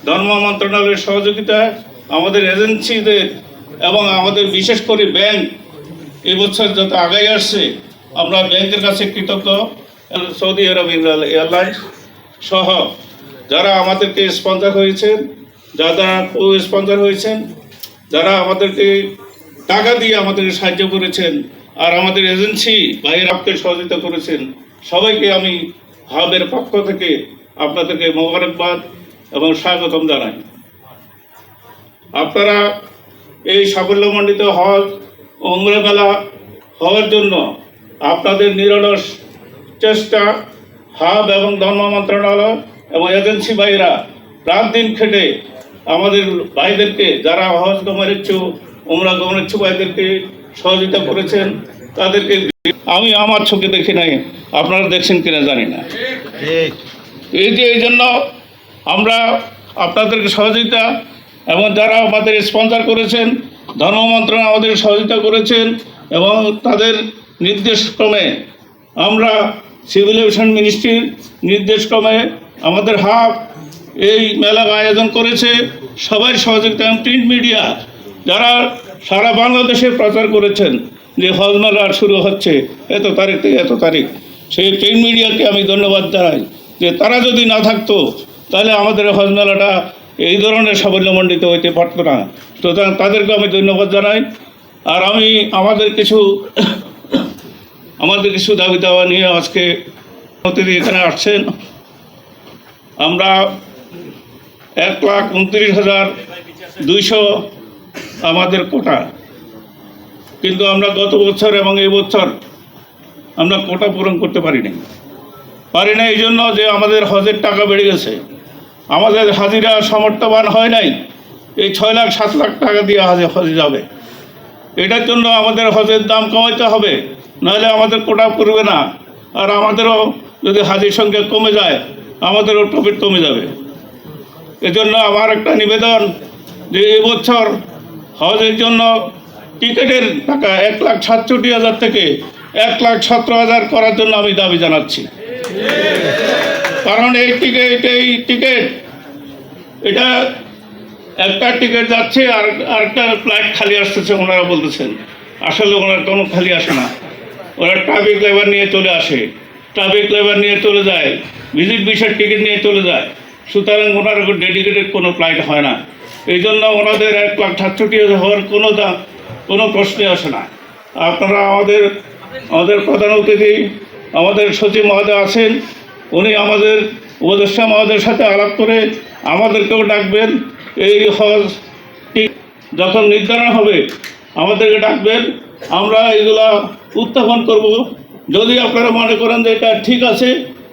ধর্ম মন্ত্রণালয়ের সহযোগিতায় আমাদের এজেন্সিদের এবং আমাদের বিশেষ করে ব্যাংক এবছর যত আগাই আসছে, আমরা ব্যাংকের কাছে কৃতজ্ঞ। সৌদি আরব এয়ারলাইন্স সহ যারা আমাদেরকে স্পন্সর হয়েছেন, যারা কো স্পন্সর হয়েছেন, যারা আমাদেরকে টাকা দিয়ে আমাদেরকে সাহায্য করেছেন, আর আমাদের এজেন্সি ভাইয়েরাকে সহযোগিতা করেছেন, সবাইকে আমি হাবের পক্ষ থেকে আপনাদেরকে মোবারকবাদ এবং স্বাগতম জানাই। আপনারা এই সাফল্যমণ্ডিত হজ ও উমরা মেলা হওয়ার জন্য আপনাদের নিরলস চেষ্টা, হাব এবং ধর্ম মন্ত্রণালয় এবং এজেন্সি ভাইরা রাত দিন খেটে আমাদের ভাইদেরকে, যারা হজ গমনের ইচ্ছুক, উমরা গমনের ইচ্ছুক ভাইদেরকে সহযোগিতা করেছেন, তাদেরকে আমি আমার চোখে দেখি নাই, আপনারা দেখছেন কিনা জানি না। এই জন্য আমরা আপনাদেরকে সহযোগিতা এবং যারা আমাদের স্পন্সর করেছেন, ধর্ম মন্ত্রণালয় আমাদের সহযোগিতা করেছেন এবং তাদের নির্দেশক্রমে আমরা সিভিল এভিয়েশন মিনিস্ট্রির নির্দেশক্রমে আমাদের হাব এই মেলা আয়োজন করেছে। সবাই সহযোগিতা এবং প্রিন্ট মিডিয়া যারা সারা বাংলাদেশে প্রচার করেছেন যে হজ মেলা শুরু হচ্ছে এত তারিখ থেকে এত তারিখ, সেই প্রিন্ট মিডিয়াকে আমি ধন্যবাদ জানাই যে তারা যদি না থাকতো তাহলে আমাদের হজ মেলাটা এই ধরনের সাফল্যমণ্ডিত হইতে পারত না। সুতরাং তাদেরকে আমি ধন্যবাদ জানাই। আর আমি আমাদের কিছু দাবি দাওয়া নিয়ে আজকে অতিথি এখানে আসছেন। আমরা 1,29,200 আমাদের কোটা, কিন্তু আমরা গত বছর এবং এই বছর আমরা কোটা পূরণ করতে পারি না এই জন্য যে আমাদের হজের টাকা বেড়ে গেছে, আমাদের হাজিরা সমর্থবান হয় নাই। এই 6 লাখ 7 লাখ টাকা দিয়ে হজে যাবে। এটার জন্য আমাদের হজের দাম কমাইতে হবে, নাহলে আমাদের কোটা পড়বে না। আর আমাদেরও যদি হাজির সংখ্যা কমে যায়, আমাদেরও প্রফিট কমে যাবে। এজন্য আমার একটা নিবেদন যে এবছর হজের জন্য টিকিটের টাকা 1,67,000 থেকে 1,17,000 করার জন্য আমি দাবি জানাচ্ছি। কারণ এই টিকিট এটা একটা টিকিট যাচ্ছে আর একটা ফ্লাইট খালি আসতেছে, ওনারা বলতেছেন। আসলে ওনারা কোনো খালি আসে না, ওরা ট্রাফিক লেবার নিয়ে চলে আসে, ট্রাফিক লেবার নিয়ে চলে যায়, ভিজিট ভিসার টিকিট নিয়ে চলে যায়। সুতরাং ওনার ডেডিকেটেড কোনো ফ্লাইট হয় না। এই জন্য ওনাদের 1,67,000 হওয়ার কোনো প্রশ্নই আসে না। আপনারা আমাদের প্রধান অতিথি আমাদের সচিব মহোদয় আছেন, উনি আমাদের উপদেষ্টা মহোদয়ের সাথে আলাপ করে আমাদেরকেও ডাকবেন। এই হজ যখন নির্ধারণ হবে আমাদেরকে ডাকবেন, আমরা এগুলা উত্থাপন করব। যদি আপনারা মনে করেন যে এটা ঠিক আছে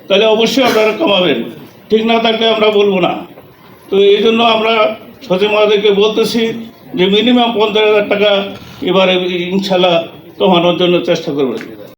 তাহলে অবশ্যই আপনারা কমাবেন, ঠিক না থাকলে আমরা বলবো না। তো এই জন্য আমরা সচিব মহোদয়কে বলতেছি যে মিনিমাম 50,000 টাকা এবারে ইনশাল্লাহ কমানোর জন্য চেষ্টা করবেন।